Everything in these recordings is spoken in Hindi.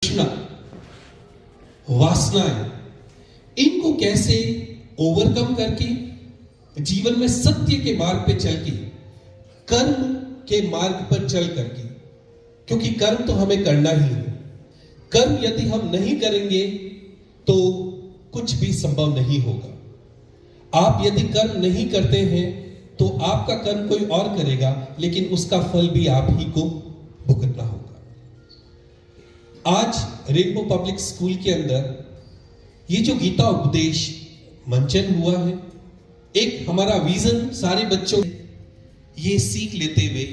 तृष्णा, वासनाएं, इनको कैसे ओवरकम करके जीवन में सत्य के मार्ग पे चल के, कर्म के मार्ग पर चल करके, क्योंकि कर्म तो हमें करना ही है। कर्म यदि हम नहीं करेंगे तो कुछ भी संभव नहीं होगा। आप यदि कर्म नहीं करते हैं तो आपका कर्म कोई और करेगा, लेकिन उसका फल भी आप ही को भुगतना होगा। आज रेनबो पब्लिक स्कूल के अंदर ये जो गीता उपदेश मंचन हुआ है, एक हमारा विजन सारे बच्चों ये सीख लेते हुए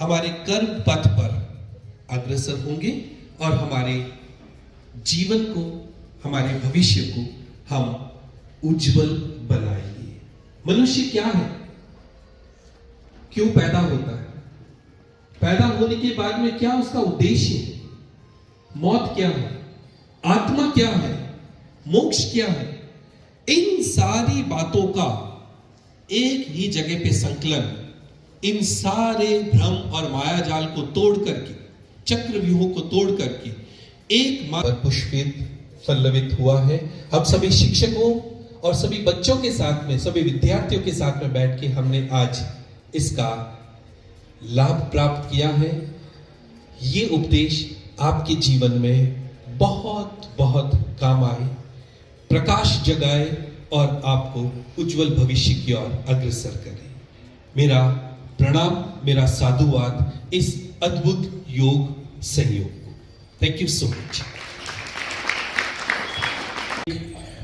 हमारे कर्म पथ पर अग्रसर होंगे और हमारे जीवन को, हमारे भविष्य को हम उज्जवल बनाएंगे। मनुष्य क्या है, क्यों पैदा होता है, पैदा होने के बाद में क्या उसका उद्देश्य है, मौत क्या है, आत्मा क्या है, मोक्ष क्या है, इन सारी बातों का एक ही जगह पे संकलन, इन सारे भ्रम और माया जाल को तोड़ करके, चक्र व्यूहों को तोड़ करके एक मार्ग पुष्पित पल्लवित हुआ है। हम सभी शिक्षकों और सभी बच्चों के साथ में, सभी विद्यार्थियों के साथ में बैठ के हमने आज इसका लाभ प्राप्त किया है। ये उपदेश आपके जीवन में बहुत बहुत काम आए, प्रकाश जगाए और आपको उज्जवल भविष्य की ओर अग्रसर करे। मेरा प्रणाम, मेरा साधुवाद इस अद्भुत योग सहयोग को। Thank you so much.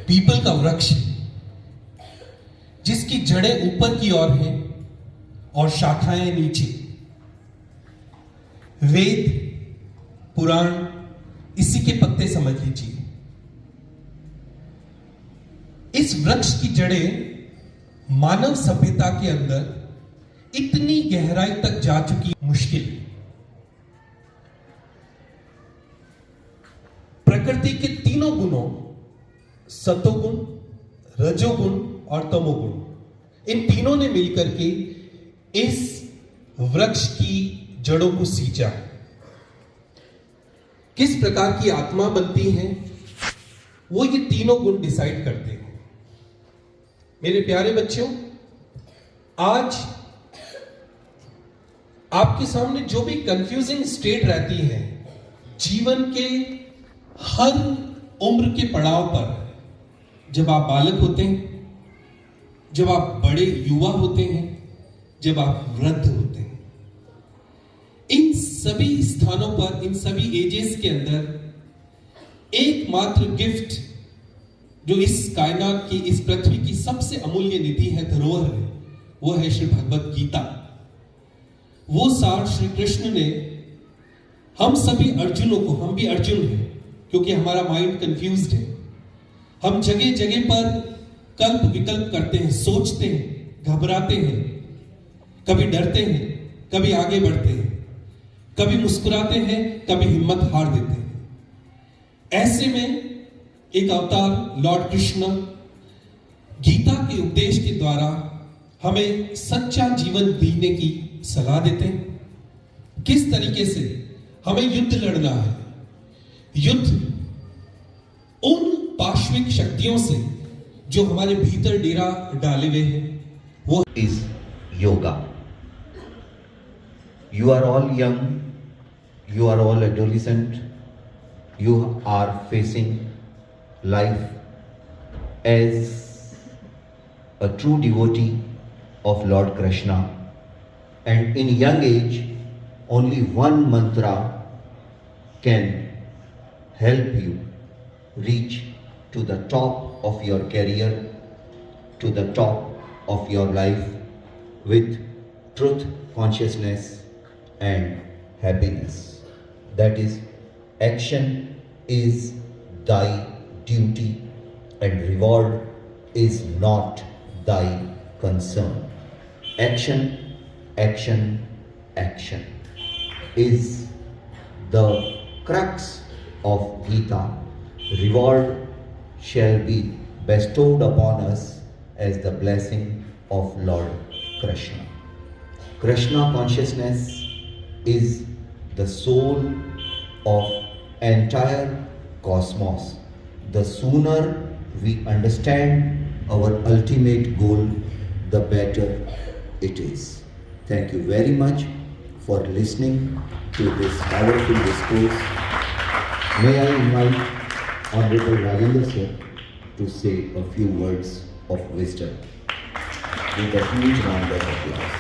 People का वृक्ष जिसकी जड़ें ऊपर की ओर हैं और शाखाएं नीचे। वेद, पुराण इसी के पत्ते समझ लीजिए। इस वृक्ष की जड़ें मानव सभ्यता के अंदर इतनी गहराई तक जा चुकी, मुश्किल। प्रकृति के तीनों गुणों, सतोगुण, रजोगुण और तमोगुण, इन तीनों ने मिलकर के इस वृक्ष की जड़ों को सींचा। किस प्रकार की आत्मा बनती है वो ये तीनों गुण डिसाइड करते हैं। मेरे प्यारे बच्चों, आज आपके सामने जो भी कंफ्यूजिंग स्टेट रहती है जीवन के हर उम्र के पड़ाव पर, जब आप बालक होते हैं, जब आप बड़े युवा होते हैं, जब आप वृद्ध होते हैं, इन सभी स्थानों पर, इन सभी एजेस के अंदर एकमात्र गिफ्ट जो इस कायनात की, इस पृथ्वी की सबसे अमूल्य निधि है, धरोहर है, वो है श्री भगवत गीता। वो सार श्री कृष्ण ने हम सभी अर्जुनों को, हम भी अर्जुन हैं क्योंकि हमारा माइंड कंफ्यूज्ड है, हम जगह जगह पर कल्प विकल्प करते हैं, सोचते हैं, घबराते हैं, कभी डरते हैं, कभी आगे बढ़ते हैं, कभी मुस्कुराते हैं, कभी हिम्मत हार देते हैं। ऐसे में एक अवतार लॉर्ड कृष्ण गीता के उपदेश के द्वारा हमें सच्चा जीवन जीने की सलाह देते हैं। किस तरीके से हमें युद्ध लड़ना है, युद्ध उन पाश्विक शक्तियों से जो हमारे भीतर डेरा डाले हुए हैं। वो is yoga. You are all young, you are all adolescent, you are facing life as a true devotee of Lord Krishna, and in young age only one mantra can help you reach to the top of your career, to the top of your life with truth, consciousness and happiness. That is, action is thy duty and reward is not thy concern. Action, action, action is the crux of Gita. Reward shall be bestowed upon us as the blessing of Lord Krishna. Krishna consciousness is the soul of entire cosmos. The sooner we understand our ultimate goal, the better it is. Thank you very much for listening to this powerful discourse. May I invite Honorable Rajendra sir to say a few words of wisdom with a huge round of applause.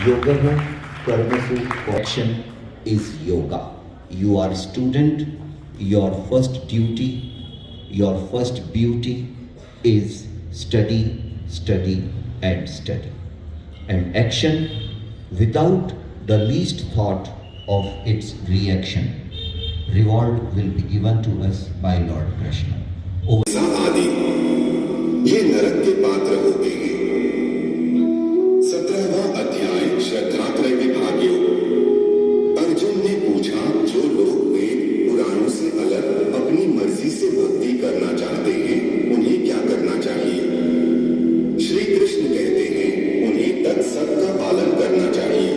Yoga Karmasu action is yoga. You are student, your first duty, your first beauty is study, study and study. And action without the least thought of its reaction. Reward will be given to us by Lord Krishna. आदि ये नरक के पात्र होते हैं। 17वां अध्याय श्रद्धात्रय विभाग्यो। अर्जुन ने पूछा, जो लोग वेद पुराणों से अलग अपनी मर्जी से भक्ति करना चाहते हैं, उन्हें क्या करना चाहिए? श्री कृष्ण कहते हैं, उन्हें तत्सत का पालन करना चाहिए।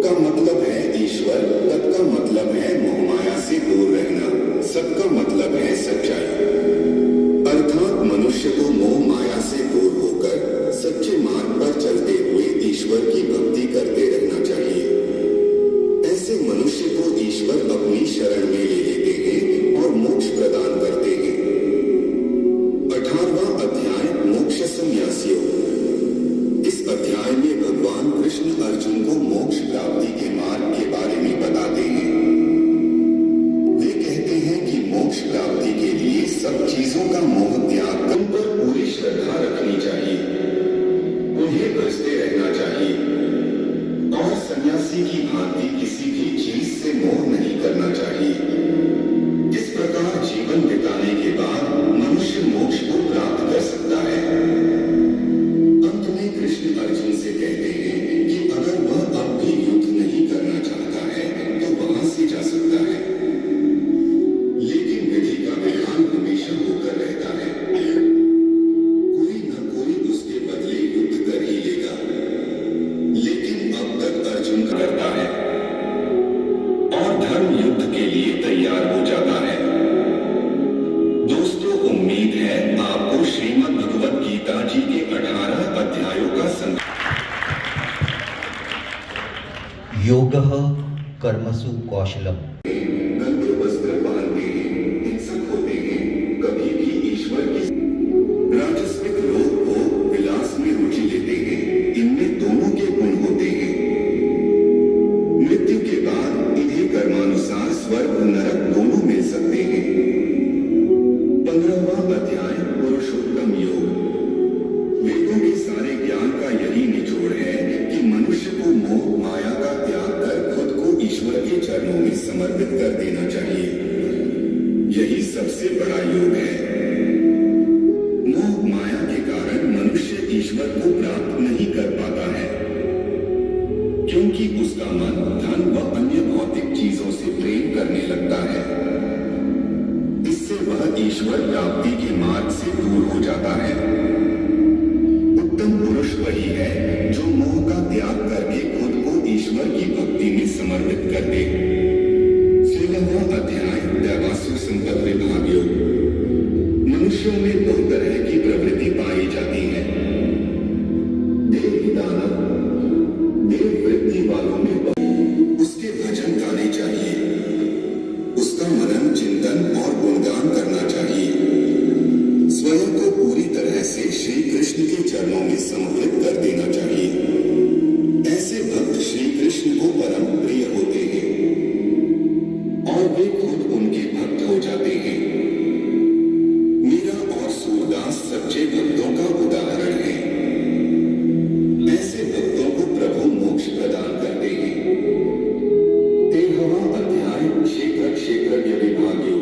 का मतलब है ईश्वर, तत् का मतलब है मोहमाया से दूर रहना, सत का मतलब है सच्चाई। अर्थात मनुष्य को मोह माया से दूर होकर सच्चे मार्ग पर चलते हुए ईश्वर की भक्ति करते रहना चाहिए। ऐसे मनुष्य को ईश्वर अपनी शरण में ले लेते हैं और मोक्ष प्रदान करते हैं। 18वां अध्याय मोक्ष संन्यासियों। इस अध्याय में भगवान कृष्ण अर्जुन को मोक्ष प्राप्ति के मार्ग के बारे में बताते हैं। वे कहते हैं कि मोक्ष प्राप्ति के लिए सब चीजों का मोह त्याग कर उन पर पूरी श्रद्धा रखनी चाहिए, उन्हें भजते रहना चाहिए और सन्यासी की भांति किसी भी चीज से मोह नहीं करना चाहिए। इस प्रकार जीवन बिताने के बाद मनुष्य मोक्ष को प्राप्त कर सकता है। अंत में कृष्ण अर्जुन से कहते हैं कि अगर वह अब भी युद्ध नहीं करना चाहता है तो वहां से जा सकता है, लेकिन विधि का विधान हमेशा होकर रहता है। कोई न कोई उसके बदले युद्ध कर ही लेगा, लेकिन अब तक अर्जुन करता है और धर्म युद्ध के लिए तैयार हो जाता है। दोस्तों, उम्मीद है आपको श्रीमद् भगवद गीता जी के 18 अध्यायों का योगः कर्मसु कौशलम। गंदे वस्त्र पहनते हैं, हिंसक होते हैं, कभी भी ईश्वर की राजस्विक लोग भोग विलास में रुचि लेते हैं, इनमें दोनों के गुण होते हैं। मृत्यु के बाद इन्हें कर्मानुसार स्वर्ग नरक दोनों मिल सकते हैं। 15वां अध्याय पुरुषोत्तम योग। वेदों के सारे ज्ञान का यही निचोड़ है कि मनुष्य को मोह माया का त्याग कर खुद को ईश्वर के चरणों में समर्पित कर देना चाहिए। यही सबसे बड़ा योग है। मोह माया के कारण मनुष्य ईश्वर को प्राप्त नहीं कर पाता है, क्योंकि उसका मन धन व अन्य भौतिक चीजों से प्रेम करने लगता है। इससे वह ईश्वर प्राप्ति के मार्ग से दूर हो जाता है। उत्तम पुरुष वही है जो मोह का त्याग करके खुद को ईश्वर की भक्ति में समर्पित कर दे। 16वां अध्याय दैवासुर संपद विभाग योग। मनुष्यों में दो तरह की प्रवृत्ति पाई जाती है, देव दानव। देव वृत्ति वालों में उसके भजन गाने चाहिए, उसका मनन चिंतन और गुणगान करना चाहिए। स्वयं को पूरी तरह से श्री कृष्ण के चरणों में समर्पित कर देना चाहिए। ऐसे भक्त श्री कृष्ण को परम प्रिय होते हैं और वे खुद उनके भक्त हो जाते हैं। मीरा और सूरदास सच्चे भक्तों का उदाहरण है। ऐसे भक्तों को प्रभु मोक्ष प्रदान करते हैं। 13वां अध्याय क्षेत्र क्षेत्रज्ञ विभाग्यो।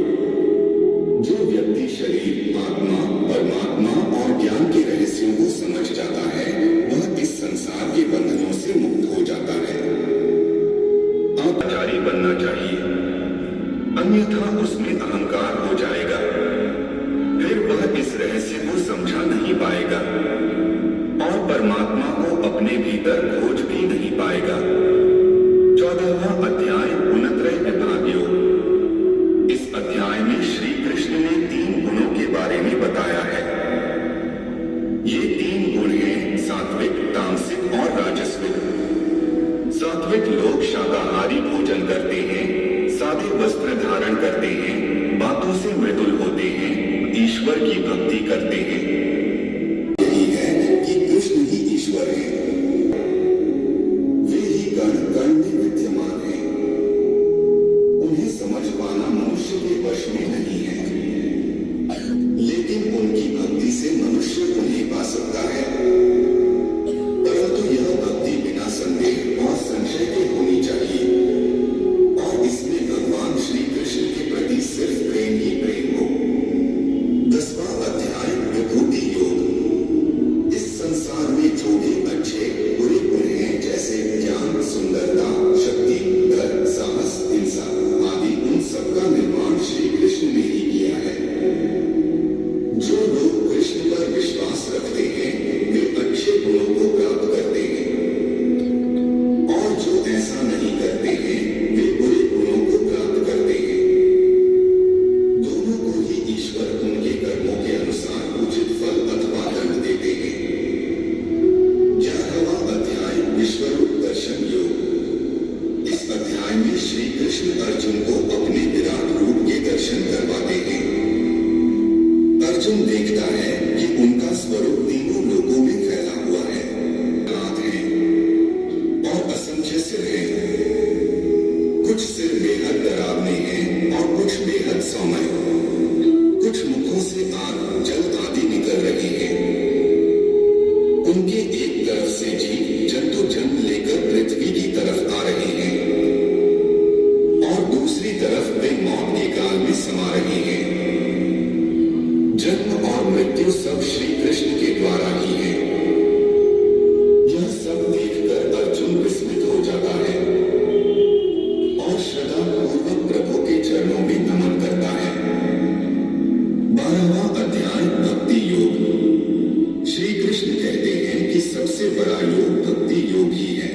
जो व्यक्ति शरीर, आत्मा, परमात्मा और ज्ञान के रहस्यों को समझ जाता है, वह इस संसार के बंधनों से मुक्त हो जाता है। आचारी बनना चाहिए, अन्यथा उसमें अहंकार हो जाएगा, फिर वह इस रहस्य को समझा नहीं पाएगा और परमात्मा को अपने भीतर खोज भी नहीं पाएगा। 14वां अध्याय गुणत्रय विभाग्यो। वस्त्र धारण करते हैं, बातों से मृदुल होते हैं, ईश्वर की भक्ति करते हैं। यही है कि कृष्ण ही ईश्वर है। वे ही कण कण में विद्यमान हैं। उन्हें समझ पाना मनुष्य के वश में नहीं है, लेकिन उनकी भक्ति से मनुष्य उन्हें पा सकता है। परंतु यह भक्ति बिना संदेह और संशय के होनी चाहिए, और इसमें भगवान श्री कृष्ण के प्रति सिर्फ प्रेम ही प्रेम हो। 10वां अध्याय विभूति योग। इस संसार में जो भी अच्छे बुरे गुण हैं, जैसे ज्ञान, सुंदरता, शक्ति, धर्म, साहस, हिंसा आदि, उन सबका निर्माण श्री कृष्ण ने ही किया है। जो लोग कृष्ण पर विश्वास रखते हैं, वे अच्छे गुणों को प्राप्त करते हैं, और जो ऐसा नहीं करते हैं, वे बुरे गुणों को प्राप्त करते हैं। दोनों को ही ईश्वर उनके कर्मों के अनुसार उचित फल अथवा दंड देते हैं। 11वां अध्याय विश्वरूप दर्शन योग। इस अध्याय में श्री कृष्ण अर्जुन को अपने विराट रूप के दर्शन करवाते हैं। अर्जुन देखता है कि उनका स्वरूप तीनों लोकों में फैला हुआ है। हाथ हैं और असंख्य सिर हैं। कुछ सिर बेहद डरावने हैं और कुछ बेहद सौम्य। कुछ मुखों से आग, जल आदि निकल रहे हैं। उनके एक तरफ से जीव जंतु जन्म लेकर पृथ्वी की तरफ आ रहे हैं, और दूसरी तरफ वे मौत के काल में समा रहे हैं। जन्म और मृत्यु सब श्री कृष्ण के द्वारा ही है। यह सब देखकर अर्जुन विस्मित हो जाता है और श्रद्धा पूर्वक प्रभु के चरणों में नमन करता है। 12वां अध्याय भक्ति योग। श्री कृष्ण कहते हैं कि सबसे बड़ा योग भक्ति योग ही है।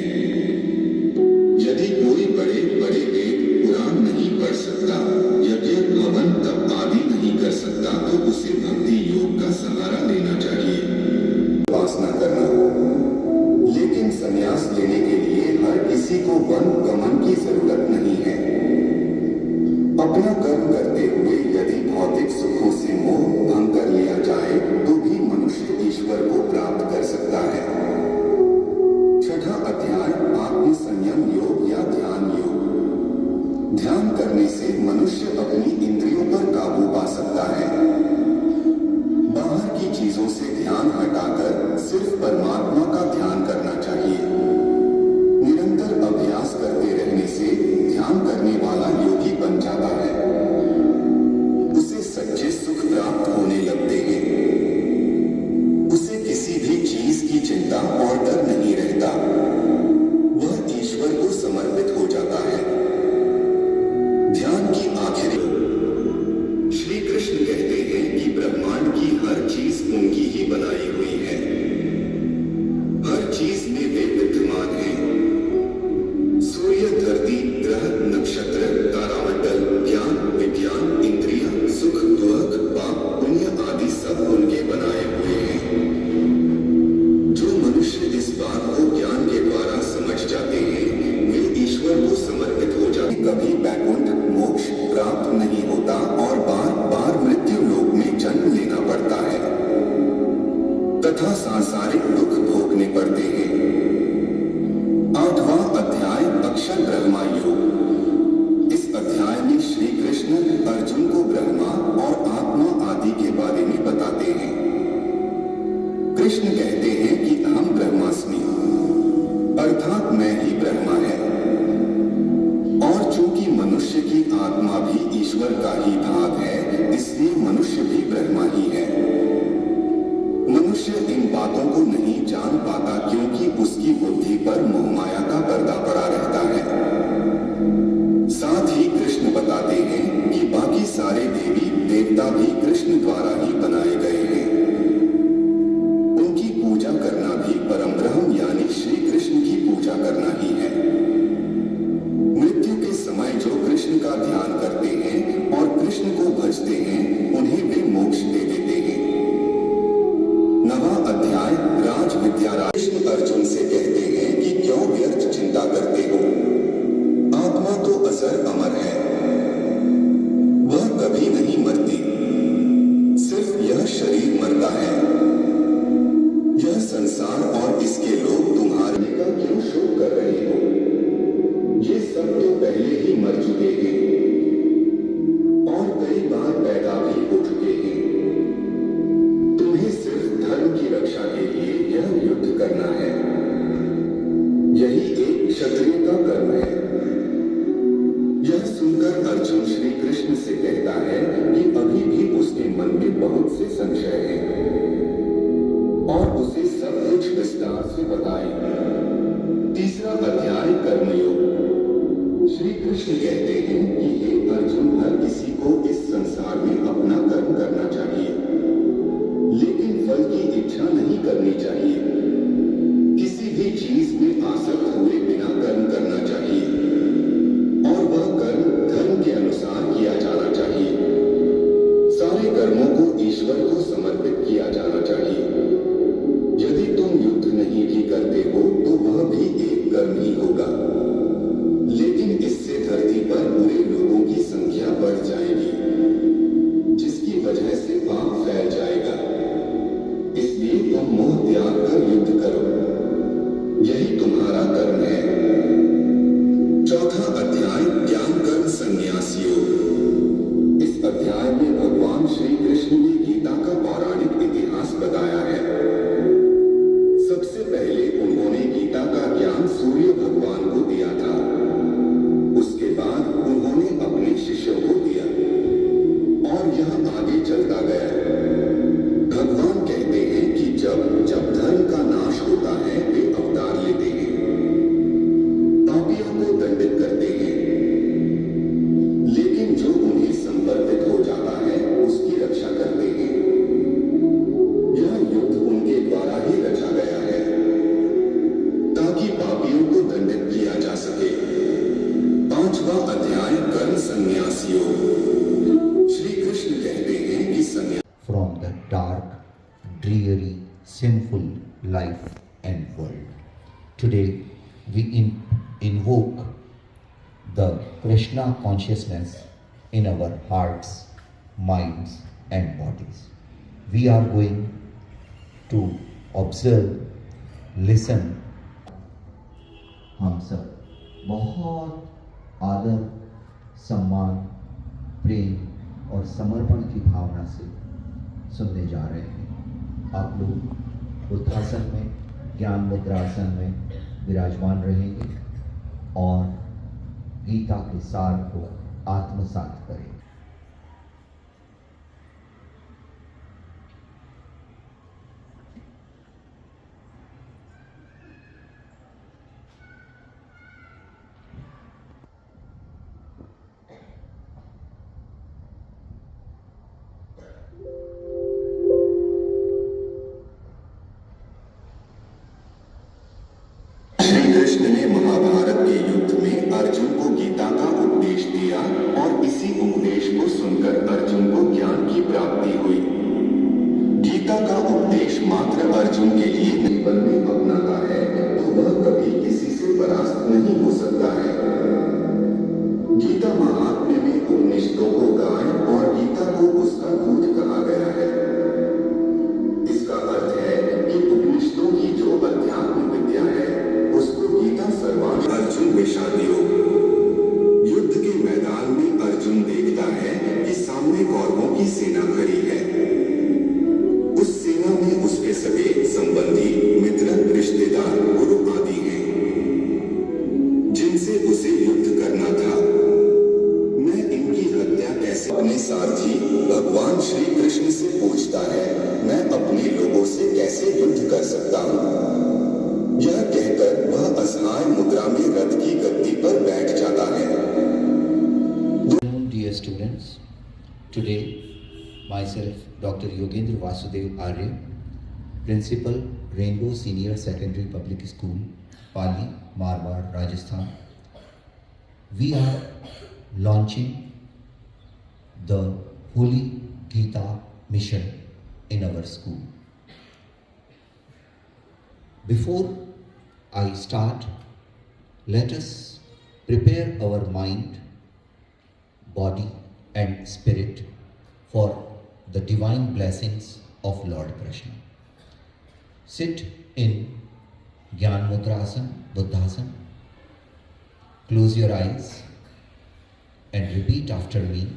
यदि कोई बड़े बड़े वेद पुराण नहीं पढ़ सकता, यज्ञ हवन तप आदि नहीं कर सकता, तो उसे भक्ति योग का सहारा लेना चाहिए। उपासना करना, लेकिन संन्यास लेने के लिए हर किसी को वन गमन की जरूरत नहीं है। अपना कर्म करते हुए यदि भौतिक सुखों से मोह भंग कर लिया जाए, तो भी मनुष्य ईश्वर को प्राप्त कर सकता है। 6वां अध्याय आत्म संयम योग या ध्यान योग। ध्यान करने से मनुष्य अपनी इंद्रियों पर काबू पा सकता है। बाहर की चीजों से ध्यान हटाकर सिर्फ परमात्मा का ध्यान करना चाहिए। निरंतर अभ्यास करते रहने से ध्यान करने वाला योगी बन जाता है। उसे सच्चे सुख प्राप्त होने लगते हैं। उसे किसी भी चीज की चिंता और डर नहीं रहता। वह ईश्वर को समर्पित हो जाता है। ध्यान की आखिरी। श्री कृष्ण कहते हैं कि ब्रह्मांड की हर चीज उनकी ही बनाई हुई है। हर चीज में वे विद्यमान हैं। सूर्य, धरती, ग्रह, नक्षत्र, तारामंडल, ज्ञान, विज्ञान, इंद्रियां, सुख, दुख, पाप, पुण्य आदि सब उनके बनाए हुए हैं। जो मनुष्य इस बात को ज्ञान के द्वारा समझ जाते हैं, वे ईश्वर को समर्पित हो जाते। कभी वैकुंठ मोक्ष प्राप्त नहीं होता और बार बार मृत्यु लोक में जन्म लेना पड़ता है तथा सांसारिक दुख भोगने पड़ते हैं। 8वां अध्याय अक्षर ब्रह्मा योग। इस अध्याय में श्री कृष्ण अर्जुन को ब्रह्मा और आत्मा आदि के बारे में बताते हैं। कृष्ण कहते हैं कि हम ब्रह्मास्मि, अर्थात मैं ही ब्रह्मा है। और चूंकि मनुष्य की आत्मा भी ईश्वर का ही भाग है, इसलिए मनुष्य भी ब्रह्मा ही है। मनुष्य इन बातों को नहीं जान पाता क्योंकि उसकी बुद्धि पर मोहमाया का पर्दा पड़ा रहता है। साथ ही कृष्ण बताते हैं कि बाकी सारे देवी देवता भी कृष्ण द्वारा ही बनाए गए हैं। उनकी पूजा करना भी परम ब्रह्म यानी श्री कृष्ण की पूजा करना ही है। मृत्यु के समय जो कृष्ण का ध्यान करते हैं और कृष्ण को भजते हैं, उन्हें वे मोक्ष दे देते हैं। 9वां अध्याय राज विद्या। कृष्ण अर्जुन से कहते हैं कि क्यों व्यर्थ चिंता करते हो? आत्मा तो अजर अमर है। बताया है। सबसे पहले उन्होंने गीता का ज्ञान सूर्य भगवान को दिया था। उसके बाद उन्होंने अपने शिष्यों को दिया और यह आगे चलता गया। भगवान कहते हैं कि जब धर्म का नाश होता है वे अवतार लेते हैं, पापियों को दंडित करते हैं, लेकिन जो उन्हें संवर्धित हो जाता है उसकी रक्षा करते हैं। यह युद्ध उनके द्वारा ही रचा गया है ताकि पापियों को दंडित किया जा सके। 5वां अध्याय कर्म संन्यासियों। श्री कृष्ण कहते हैं कि संन्यास from the dark, dreary, sinful life and world. Today we invoke the Krishna consciousness in our hearts, minds and bodies. We are going to observe, listen. हम सब बहुत आदर, सम्मान, प्रेम और समर्पण की भावना से सुनने जा रहे हैं। आप लोग बुद्धासन में, ज्ञान मुद्रासन में विराजमान रहेंगे और गीता के सार को आत्मसात करेंगे। श्री कृष्ण ने महाभारत के युद्ध में अर्जुन को गीता का उपदेश दिया और इसी उपदेश को सुनकर अर्जुन को ज्ञान की प्राप्ति हुई। गीता का उपदेश मात्र अर्जुन के लिए जीवन में अपनाता है तो वह कभी किसी से परास्त नहीं हो सकता है। गीता महात्म्य में उपनिषदों को गाय और गीता को उसका दूध कहा गया है। इसका अर्थ है कि उपनिषदों की जो अध्यात्म विद्या है उसको गीता सर्वांग। अर्जुन विषादियों। युद्ध के मैदान में अर्जुन देखता है कि सामने कौरवों की सेना खड़ी है। उस सेना में उसके सगे संबंधी, मित्र, रिश्तेदार, गुरु आदि हैं जिनसे उसे युद्ध करना था। मैं इनकी हत्या कैसे? अपने सारथी भगवान श्री कृष्ण से पूछता है, मैं अपने लोगों से कैसे युद्ध कर सकता हूँ? यह कहकर वह असहाय मुद्रा में रथ की गद्दी पर बैठ जाता है। Dear students, today myself, Dr. Yogendra Vasudev Arya, Principal, Rainbow Senior Secondary Public School, Pali, Marwar, Rajasthan. We are launching the Holy Gita mission in our school. Before I start, let us prepare our mind, body and spirit for the divine blessings of Lord Krishna. Sit in Gyan Mudrasan, Buddhasana. Close your eyes and repeat after me.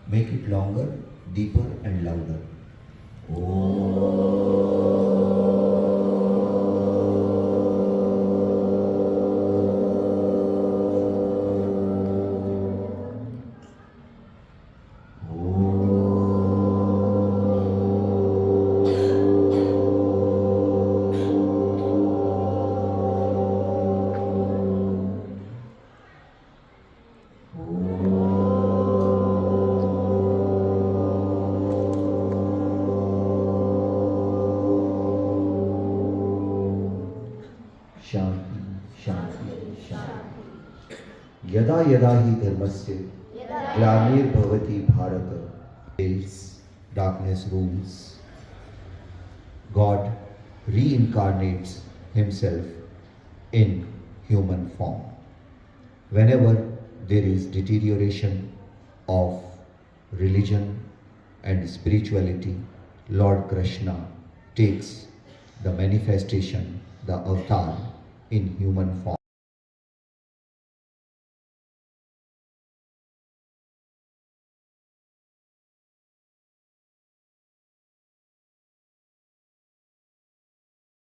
Make it longer, deeper and louder. शांति शांति शांति। यदा यदा हि धर्मस्य ग्लानिर्भवति Bharat, darkness rules, God reincarnates himself in human form. Whenever there is deterioration of religion and spirituality, Lord Krishna takes the manifestation, the avatar in human form.